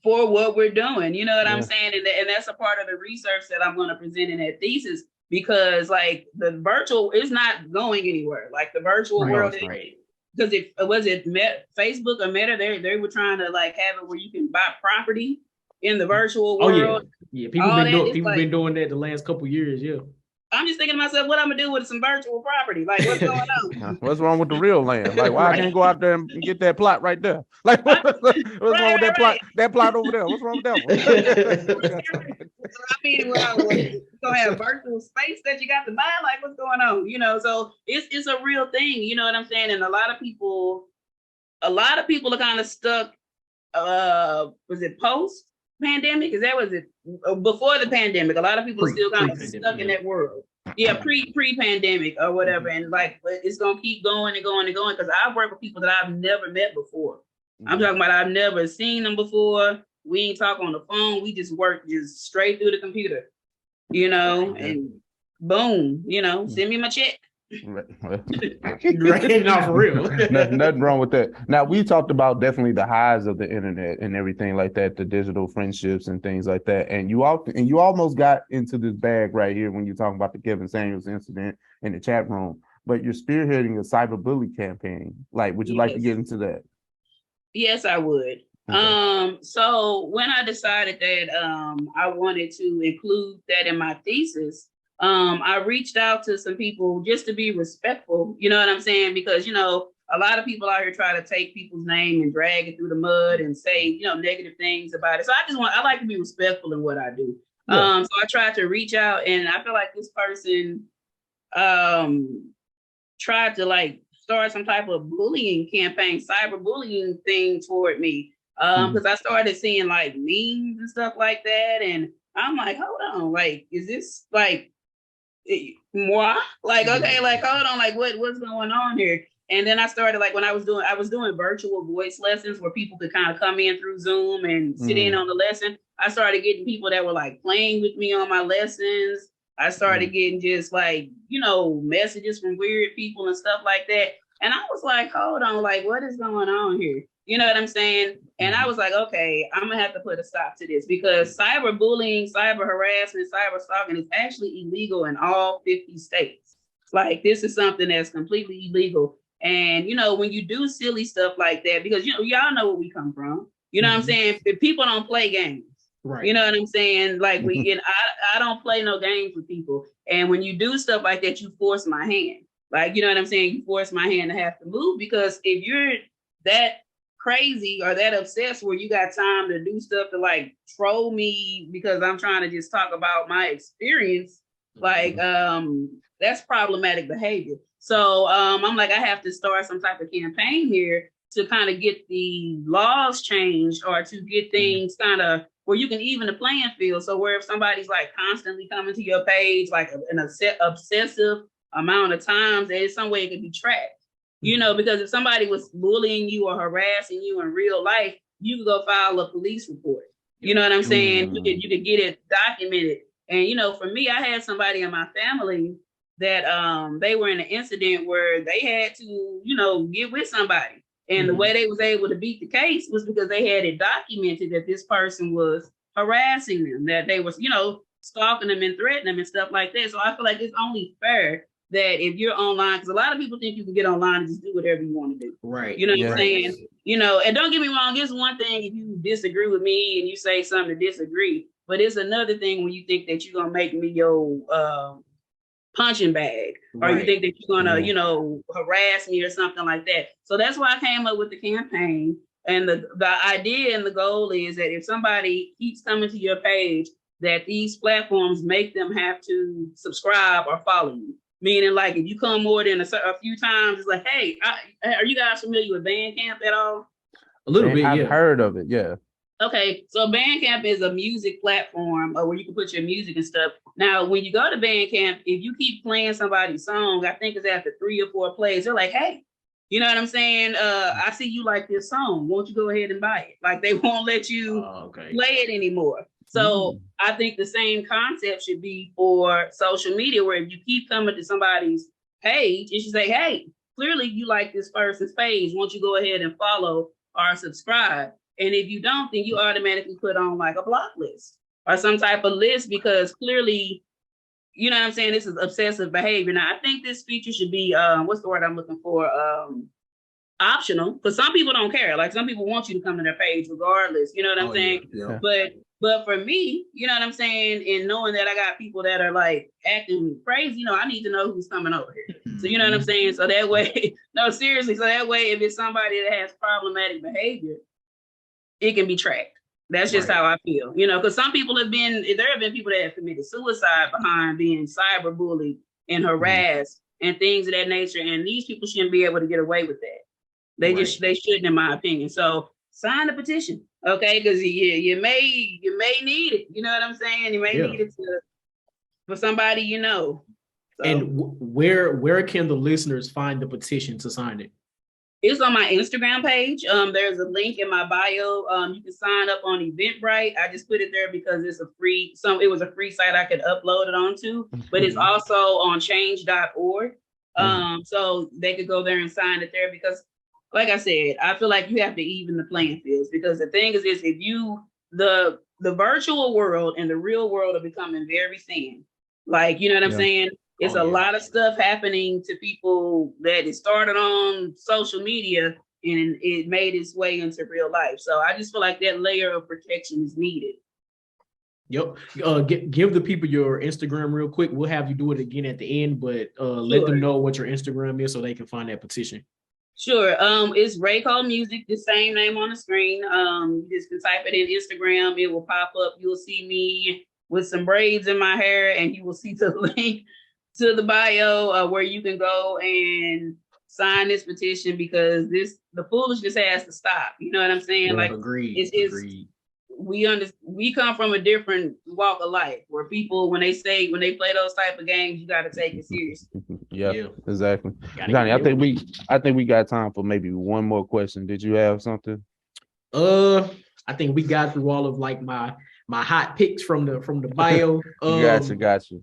for what we're doing. You know what I'm saying? And that's a part of the research that I'm going to present in that thesis, because like the virtual is not going anywhere. Like the virtual world is. Because Facebook or Meta, they were trying to like have it where you can buy property in the virtual world. Yeah. People been doing that the last couple of years. Yeah. I'm just thinking to myself, what I'm gonna do with some virtual property? Like, what's going on? What's wrong with the real land? Like, why I can't go out there and get that plot right there? Like, what's wrong with that plot? That plot over there. What's wrong with that one? I mean, we're gonna have virtual space that you got to buy. Like, what's going on? You know, so it's a real thing. You know what I'm saying? And a lot of people are kind of stuck. Was it post pandemic? Is that was it before the pandemic? A lot of people are still kind of stuck in that world. Yeah, pre-pandemic or whatever, and like it's gonna keep going and going and going because I've worked with people that I've never met before. I'm talking about I've never seen them before. We ain't talk on the phone. We just work just straight through the computer, and boom, send me my check. Right, not for real. Nothing wrong with that. Now we talked about definitely the highs of the internet and everything like that, the digital friendships and things like that. And you almost got into this bag right here when you're talking about the Kevin Samuels incident in the chat room. But you're spearheading a cyberbully campaign. Like, would you like to get into that? Yes, I would. Okay. So when I decided that I wanted to include that in my thesis, I reached out to some people just to be respectful, you know what I'm saying? Because, a lot of people out here try to take people's name and drag it through the mud and say, negative things about it. So I like to be respectful in what I do. Yeah. So I tried to reach out, and I feel like this person tried to start some type of bullying campaign, cyberbullying thing toward me. Because I started seeing memes and stuff like that. And I'm like, hold on, is this moi? Okay, hold on, what's going on here? And then I started when I was doing virtual voice lessons where people could kind of come in through Zoom and sit in on the lesson. I started getting people that were playing with me on my lessons. I started getting just messages from weird people and stuff like that. And I was like, hold on, what is going on here? You know what I'm saying? And I was like, okay, I'm gonna have to put a stop to this because cyberbullying, cyber harassment, cyber stalking is actually illegal in all 50 states. This is something that's completely illegal. And when you do silly stuff like that, because y'all know where we come from. You know what I'm saying? If people don't play games. Right. You know what I'm saying? I don't play no games with people. And when you do stuff like that, you force my hand. You know what I'm saying? You force my hand to have to move because if you're that crazy or that obsessed where you got time to do stuff to troll me because I'm trying to just talk about my experience, that's problematic behavior. So I'm I have to start some type of campaign here to kind of get the laws changed or to get things kind of where you can even the playing field. So where if somebody's constantly coming to your page an obsessive amount of times, there's some way it could be tracked. Because if somebody was bullying you or harassing you in real life, you could go file a police report. You know what I'm saying? You could get it documented. And, for me, I had somebody in my family that they were in an incident where they had to, get with somebody. And the way they was able to beat the case was because they had it documented that this person was harassing them, that they was, stalking them and threatening them and stuff like that. So I feel like it's only fair that if you're online, because a lot of people think you can get online and just do whatever you want to do. Right. You know what I'm saying? And don't get me wrong, it's one thing if you disagree with me and you say something to disagree, but it's another thing when you think that you're going to make me your punching bag, or you think that you're going to, harass me or something like that. So that's why I came up with the campaign. And the idea and the goal is that if somebody keeps coming to your page, that these platforms make them have to subscribe or follow you. Meaning, if you come more than a few times, it's hey, are you guys familiar with Bandcamp at all? A little bit, yeah. I've heard of it, yeah. Okay, so Bandcamp is a music platform where you can put your music and stuff. Now, when you go to Bandcamp, if you keep playing somebody's song, I think it's after 3 or 4 plays, they're hey, you know what I'm saying? I see you like this song. Won't you go ahead and buy it? They won't let you play it anymore. So I think the same concept should be for social media, where if you keep coming to somebody's page, you should say, hey, clearly you like this person's page. Won't you go ahead and follow or subscribe? And if you don't, then you automatically put on a block list or some type of list, because clearly, you know what I'm saying, this is obsessive behavior. Now, I think this feature should be, what's the word I'm looking for? Optional, because some people don't care. Some people want you to come to their page regardless. You know what I'm saying? Yeah. But for me, you know what I'm saying, and knowing that I got people that are acting crazy, I need to know who's coming over here. So you know what I'm saying? So that way, no, seriously. So that way, if it's somebody that has problematic behavior, it can be tracked. That's just how I feel, because some people there have been people that have committed suicide behind being cyberbullied and harassed and things of that nature. And these people shouldn't be able to get away with that. They shouldn't, in my opinion. So sign the petition. Okay, because you may need it. You know what I'm saying? You may need it for somebody you know. So. And where can the listeners find the petition to sign it? It's on my Instagram page. There's a link in my bio. You can sign up on Eventbrite. I just put it there because it's a free. It was a free site I could upload it onto, but it's also on change.org. So they could go there and sign it there because, like I said, I feel like you have to even the playing fields because the thing is if you the virtual world and the real world are becoming very thin. Like, you know what I'm saying? It's a lot of stuff happening to people that it started on social media and it made its way into real life. So I just feel like that layer of protection is needed. Yep. Give the people your Instagram real quick. We'll have you do it again at the end, but let them know what your Instagram is so they can find that petition. Sure. It's Raye Cole Music, the same name on the screen. You just can type it in Instagram. It will pop up. You'll see me with some braids in my hair, and you will see the link to the bio where you can go and sign this petition because the foolishness has to stop. You know what I'm saying? Like, agreed. We come from a different walk of life where people, when they play those type of games, you got to take it seriously. Yeah, exactly. Johnny, I think we got time for maybe one more question. Did you have something? I think we got through all of like my hot picks from the bio. Gotcha.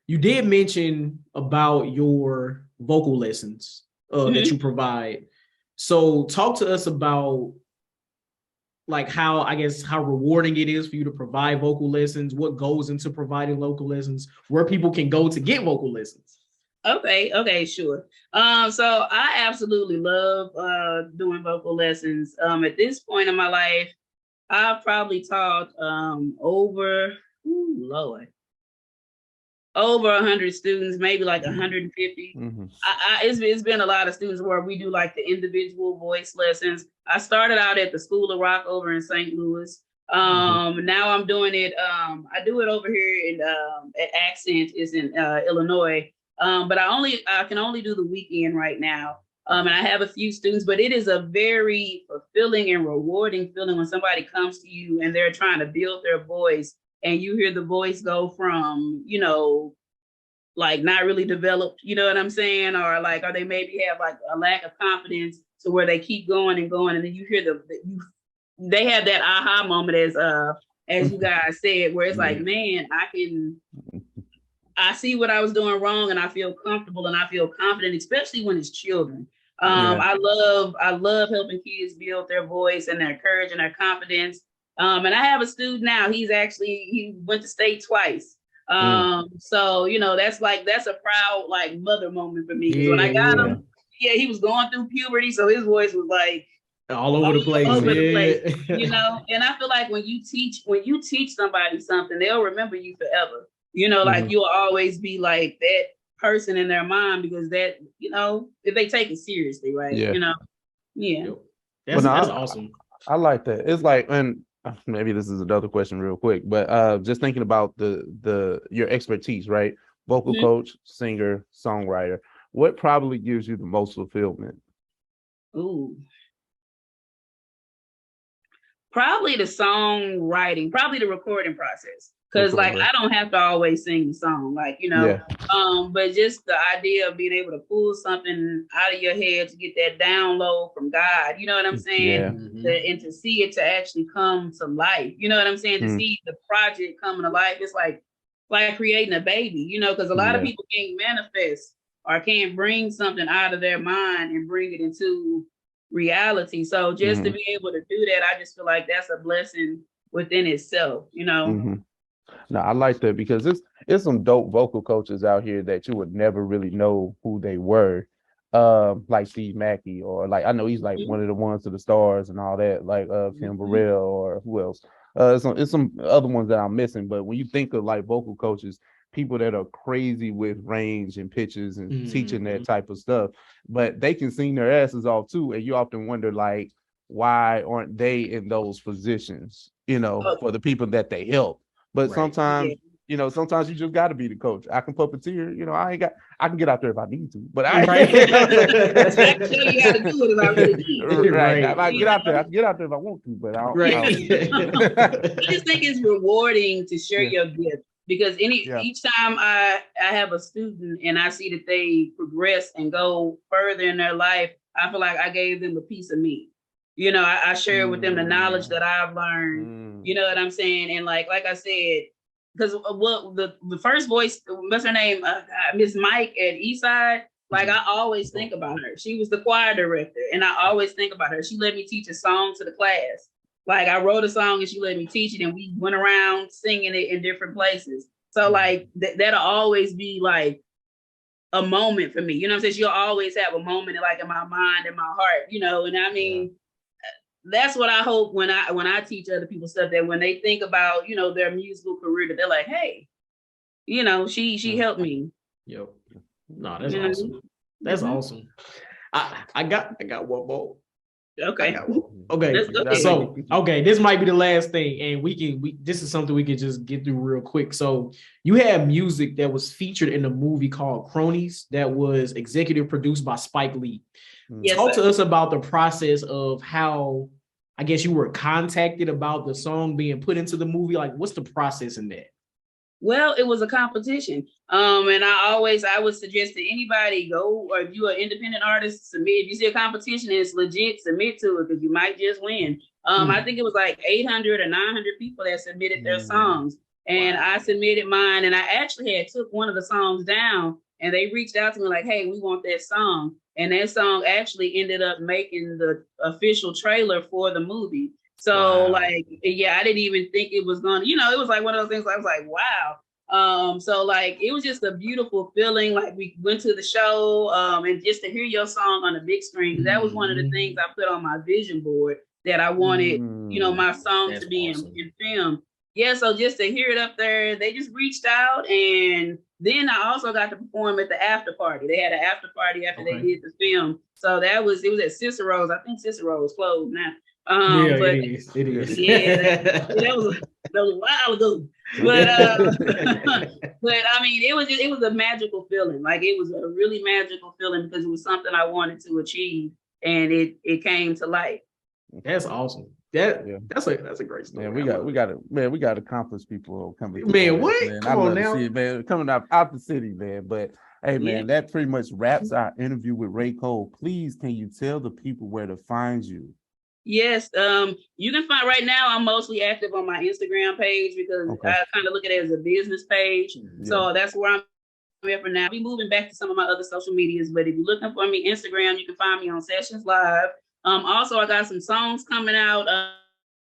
You did mention about your vocal lessons that you provide. So talk to us about like how rewarding it is for you to provide vocal lessons, what goes into providing vocal lessons, where people can go to get vocal lessons. Okay, sure. So I absolutely love doing vocal lessons. At this point in my life, I've probably taught over 100 students, maybe like 150. It's been a lot of students where we do like the individual voice lessons. I started out at the School of Rock over in St. Louis. Now I'm doing it. I do it over here at Accent is in Illinois. But I can only do the weekend right now. And I have a few students, but it is a very fulfilling and rewarding feeling when somebody comes to you and they're trying to build their voice and you hear the voice go from, like not really developed, you know what I'm saying? Or they maybe have like a lack of confidence to where they keep going and going. And then you hear they have that aha moment as you guys said, where it's like, man, I see what I was doing wrong and I feel comfortable and I feel confident, especially when it's children. I love helping kids build their voice and their courage and their confidence. And I have a student now, he went to state twice. So, that's a proud like mother moment for me. When I got him, he was going through puberty. So his voice was like all over the place. And I feel like when you teach somebody something, they'll remember you forever. Like you'll always be like that person in their mind because that, if they take it seriously, right? That's awesome. I like that. It's like, and maybe this is another question real quick, but just thinking about your expertise, right? Vocal coach, singer, songwriter. What probably gives you the most fulfillment? Ooh. Probably the songwriting, probably the recording process. Because I don't have to always sing the song, but just the idea of being able to pull something out of your head to get that download from God, you know what I'm saying? And to see it to actually come to life, you know what I'm saying? To see the project coming to life, it's like creating a baby, because a lot of people can't manifest or can't bring something out of their mind and bring it into reality. So just to be able to do that, I just feel like that's a blessing within itself, No, I like that because it's some dope vocal coaches out here that you would never really know who they were. Like Steve Mackey, or like I know he's like one of the ones to the stars and all that, like Kim Burrell or who else. It's some other ones that I'm missing, but when you think of like vocal coaches, people that are crazy with range and pitches and teaching that type of stuff, but they can sing their asses off too, and you often wonder like why aren't they in those positions, for the people that they help. But sometimes You know, sometimes you just got to be the coach. I can puppeteer. You know, I can get out there if I need to, but I Right. That's actually you got to do it if I really need. right. Right. I get out there. I can get out there if I want to, but I don't. Right. I just think it's rewarding to share your gift because each time I have a student and I see that they progress and go further in their life, I feel like I gave them a piece of me. You know, I share with them the knowledge that I've learned. You know what I'm saying? And like I said, because the first voice, what's her name, Miss Mike at Eastside. Like I always think about her. She was the choir director, and I always think about her. She let me teach a song to the class. Like I wrote a song and she let me teach it, and we went around singing it in different places. So like that'll always be like a moment for me. You know what I'm saying? She'll always have a moment like in my mind and my heart. You know, and I mean. That's what I hope when I teach other people stuff, that when they think about, you know, their musical career, that they're like, hey, you know, she helped me. Yep. No, that's awesome. That's awesome. I got one more. Okay. Okay. So this might be the last thing, and this is something we can just get through real quick. So you have music that was featured in a movie called Cronies that was executive produced by Spike Lee. Yes, Talk to us about the process of how, I guess, you were contacted about the song being put into the movie. Like, what's the process in that? Well, it was a competition. And I would suggest to anybody go, or if you're an independent artist, submit. If you see a competition and it's legit, submit to it because you might just win. I think it was like 800 or 900 people that submitted their songs. And I submitted mine, and I actually took one of the songs down, and they reached out to me like, hey, we want that song. And that song actually ended up making the official trailer for the movie. So I didn't even think it was going to, it was like one of those things I was like, wow. So like, it was just a beautiful feeling. Like we went to the show and just to hear your song on a big screen, that was one of the things I put on my vision board that I wanted, my song to be in film. Yeah, so just to hear it up there, they just reached out, and then I also got to perform at the after party. They had an after party after they did the film. So it was at Cicero's. I think Cicero's closed now. It is. Yeah, that was a while ago. But I mean, it was a magical feeling. Like it was a really magical feeling because it was something I wanted to achieve, and it came to life. That's awesome. That's a great story. Man, we got accomplished people coming. Man, what? Man. Come on now, see it, man. Coming out the city, man. But hey, man, that pretty much wraps our interview with Raye Cole. Please, can you tell the people where to find you? Yes, you can find right now. I'm mostly active on my Instagram page because I kind of look at it as a business page. So that's where I'm at for now. I'll be moving back to some of my other social medias, but if you're looking for me, Instagram, you can find me on Sessions Live. Also, I got some songs coming out.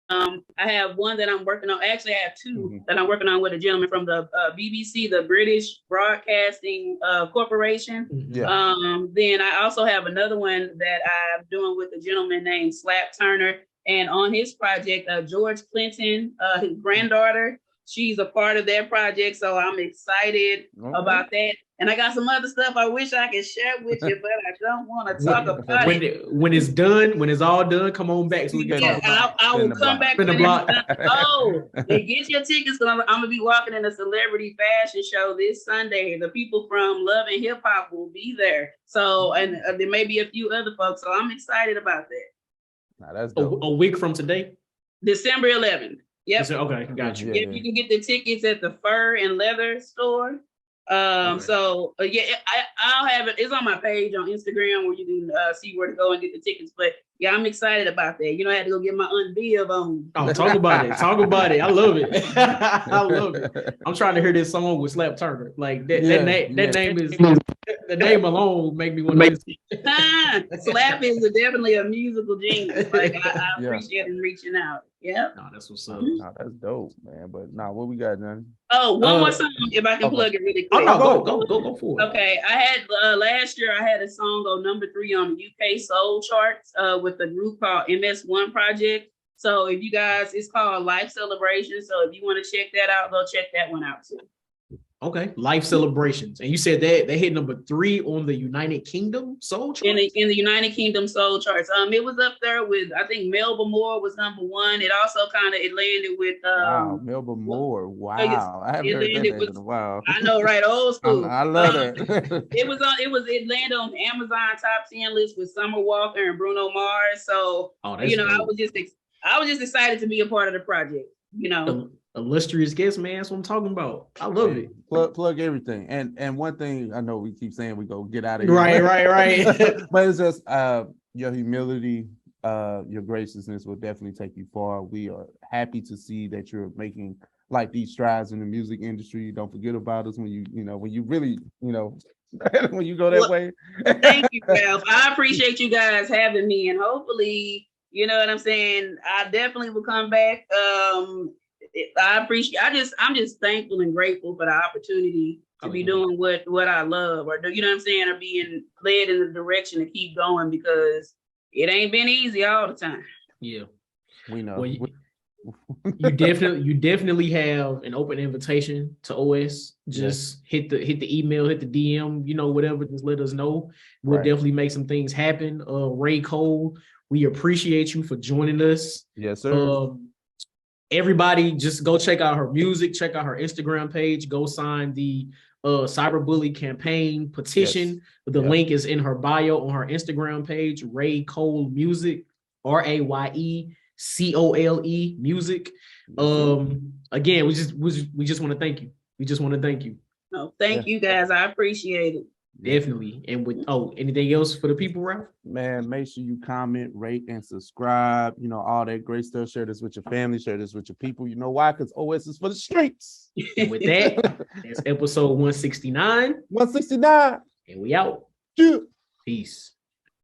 I have one that I'm working on. Actually, I have two that I'm working on with a gentleman from the BBC, the British Broadcasting Corporation. Then I also have another one that I'm doing with a gentleman named Slap Turner. And on his project, George Clinton, his granddaughter, she's a part of that project. So I'm excited about that. And I got some other stuff I wish I could share with you, but I don't want to talk about it. When it's done, when it's all done, come on back so we can talk about I will come back to the block. And get your tickets because I'm going to be walking in a celebrity fashion show this Sunday. The people from Love and Hip Hop will be there. So, and there may be a few other folks. So I'm excited about that. Nah, that's dope. A week from today? December 11th. Yep. Okay, got you. You can get the tickets at the Fur and Leather store. I'll have it. It's on my page on Instagram where you can see where to go and get the tickets. But yeah, I'm excited about that. I had to go get my Aunt Viv on. Oh, talk about it. Talk about it. I love it. I love it. I'm trying to hear this song with Slap Turner. Like that name is the name alone make me want to. Slap is definitely a musical genius. Like I appreciate him reaching out. Yeah. No, that's what's up. No, that's dope, man. But what we got, Johnny? Oh, one more song if I can plug it really quick. Oh, no, go for it. Okay, I had last year I had a song go number 3 on the UK Soul charts with a group called MS1 Project. So if you guys, it's called Life Celebration. So if you want to check that out, go check that one out too. Okay, life celebrations, and you said that they hit number 3 on the United Kingdom soul chart. In the United Kingdom soul charts. It was up there with, I think Melba Moore was number 1. It also it landed with wow, Melba Moore. Wow, I haven't heard that name in a while. I know, right? Old school. I love that. It landed on the Amazon top 10 list with Summer Walker and Bruno Mars. So dope. I was just excited to be a part of the project. Illustrious guest, man. That's what I'm talking about. I love it. Plug everything. And one thing I know we keep saying we go get out of here. Right. But it's just your humility, your graciousness will definitely take you far. We are happy to see that you're making like these strides in the music industry. Don't forget about us when you really, when you go that way. Thank you, Ralph. I appreciate you guys having me, and hopefully, you know what I'm saying, I definitely will come back. I'm just thankful and grateful for the opportunity to be doing what I love, or you know what I'm saying, or being led in the direction to keep going, because it ain't been easy all the time. Yeah, we know. Well, you definitely have an open invitation to OS. Just hit the email, hit the DM, whatever. Just let us know. We'll definitely make some things happen. Raye Cole, we appreciate you for joining us. Yes, sir. Everybody, just go check out her music, check out her Instagram page, go sign the cyberbully campaign petition. Yes. The link is in her bio on her Instagram page, Raye Cole Music, RAYE COLE Music. Again, we just want to thank you. We just want to thank you. No, thank you guys. I appreciate it. Definitely. And with anything else for the people, Ralph? Man, make sure you comment, rate, and subscribe. All that great stuff. Share this with your family, share this with your people. You know why? Because OS is for the streets. And with that, that's episode 169. 169. And we out. Yeah. Peace.